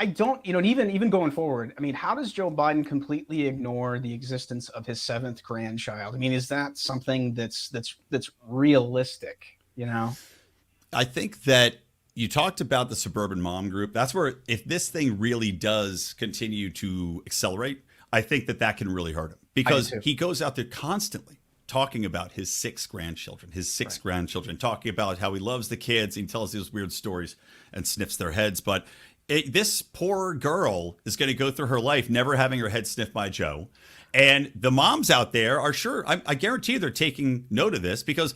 I don't, and even going forward, I mean, how does Joe Biden completely ignore the existence of his seventh grandchild? I mean, is that something that's realistic? I think that you talked about the suburban mom group. That's where, if this thing really does continue to accelerate, I think that that can really hurt him I do because too. he goes out there constantly talking about his six Right. grandchildren, talking about how he loves the kids. And he tells these weird stories and sniffs their heads. But this poor girl is going to go through her life never having her head sniffed by Joe. And the moms out there are sure, I guarantee they're taking note of this because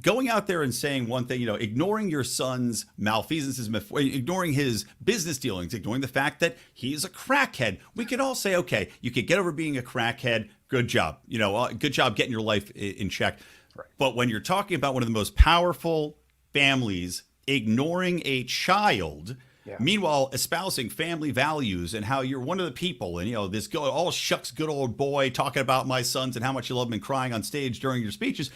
going out there and saying one thing, ignoring your son's malfeasances, ignoring his business dealings, ignoring the fact that he's a crackhead. We could all say, okay, you could get over being a crackhead. Good job. Good job getting your life in check. Right. But when you're talking about one of the most powerful families ignoring a child, Yeah. meanwhile espousing family values and how you're one of the people, and this all shucks good old boy talking about my sons and how much you love them and crying on stage during your speeches,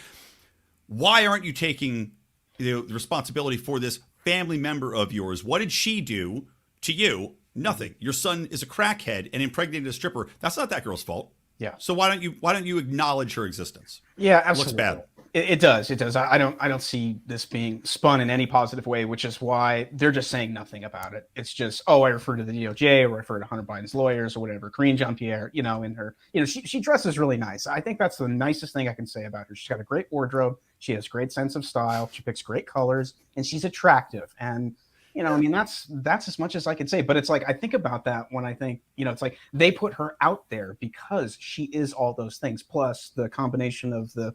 why aren't you taking the responsibility for this family member of yours? What did she do to you? Nothing. Your son is a crackhead and impregnated a stripper. That's not that girl's fault. Yeah. So why don't you acknowledge her existence? Yeah, It looks absolutely. bad. It does. It does. I don't see this being spun in any positive way, which is why they're just saying nothing about it. It's just, oh, I refer to the DOJ or I refer to Hunter Biden's lawyers or whatever. Karine Jean-Pierre, in her, she dresses really nice. I think that's the nicest thing I can say about her. She's got a great wardrobe. She has great sense of style. She picks great colors, and she's attractive. And I Yeah. mean, that's as much as I can say. But it's like I think about that when I think, it's like they put her out there because she is all those things, plus the combination of the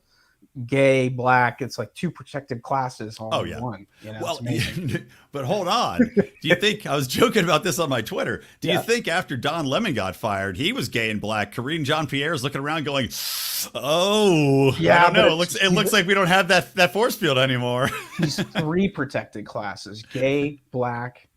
gay, black. It's like two protected classes all Oh in yeah. one. It's Well, amazing. but hold on. Do you think I was joking about this on my Twitter? Do you Yeah. think after Don Lemon got fired, he was gay and black? Karine Jean-Pierre is looking around going, "Oh, I Yeah, don't but know. It looks like we don't have that force field anymore." she's three protected classes: gay, black,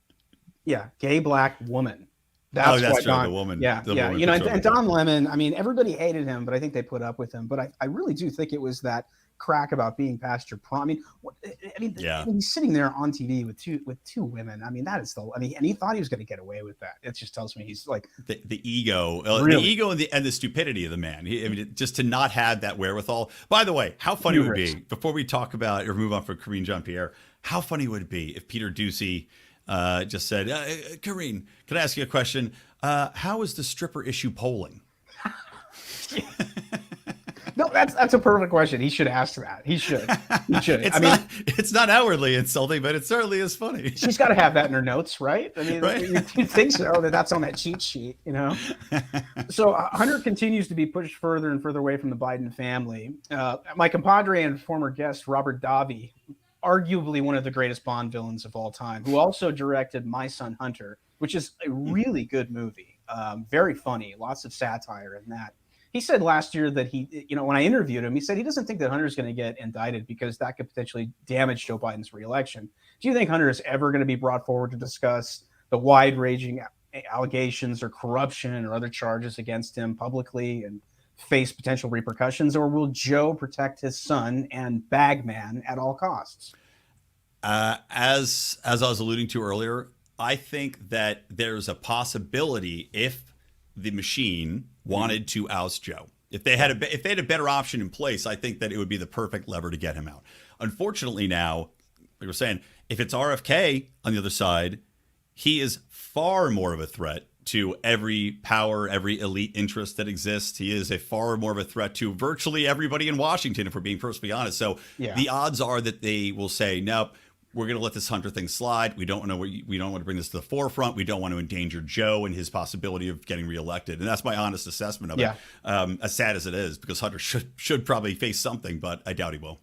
yeah, gay, black, woman. Oh, That's why that's true. Don. Yeah, The yeah. woman And patrol. Don Lemon. I mean, everybody hated him, but I think they put up with him. But I really do think it was that crack about being past your prime. I mean, Yeah. he's sitting there on TV with two women. I mean, that is the. I mean, and he thought he was going to get away with that. It just tells me he's like The ego, really and the stupidity of the man. I mean, just to not have that wherewithal. By the way, how funny would it hubris. be before we talk about or move on from Karine Jean-Pierre? How funny would it be if Peter Ducey just said, "Karine, can I ask you a question? How is the stripper issue polling?" No, that's a perfect question. He should ask that. He should. He should. I it's mean, not it's not outwardly insulting, but it certainly is funny, she's got to have that in her notes, right? I mean, right? you think so that's on that cheat sheet. So Hunter continues to be pushed further and further away from the Biden family. My compadre and former guest Robert Davi, arguably one of the greatest Bond villains of all time, who also directed My Son Hunter, which is a really good movie, very funny, lots of satire in that. He said last year that when I interviewed him, he said he doesn't think that Hunter's going to get indicted because that could potentially damage Joe Biden's reelection. Do you think Hunter is ever going to be brought forward to discuss the wide-ranging allegations or corruption or other charges against him publicly and face potential repercussions, or will Joe protect his son and Bagman at all costs? As I was alluding to earlier, I think that there's a possibility if the machine wanted to oust Joe. If they had a better option in place, I think that it would be the perfect lever to get him out. Unfortunately, now, like we're saying, if it's RFK on the other side, he is far more of a threat to every power, every elite interest that exists. He is a far more of a threat to virtually everybody in Washington, if we're being perfectly honest. So Yeah. the odds are that they will say, nope, we're going to let this Hunter thing slide. We don't want to bring this to the forefront. We don't want to endanger Joe and his possibility of getting reelected. And that's my honest assessment of it. Yeah. As sad as it is, because Hunter should probably face something, but I doubt he will.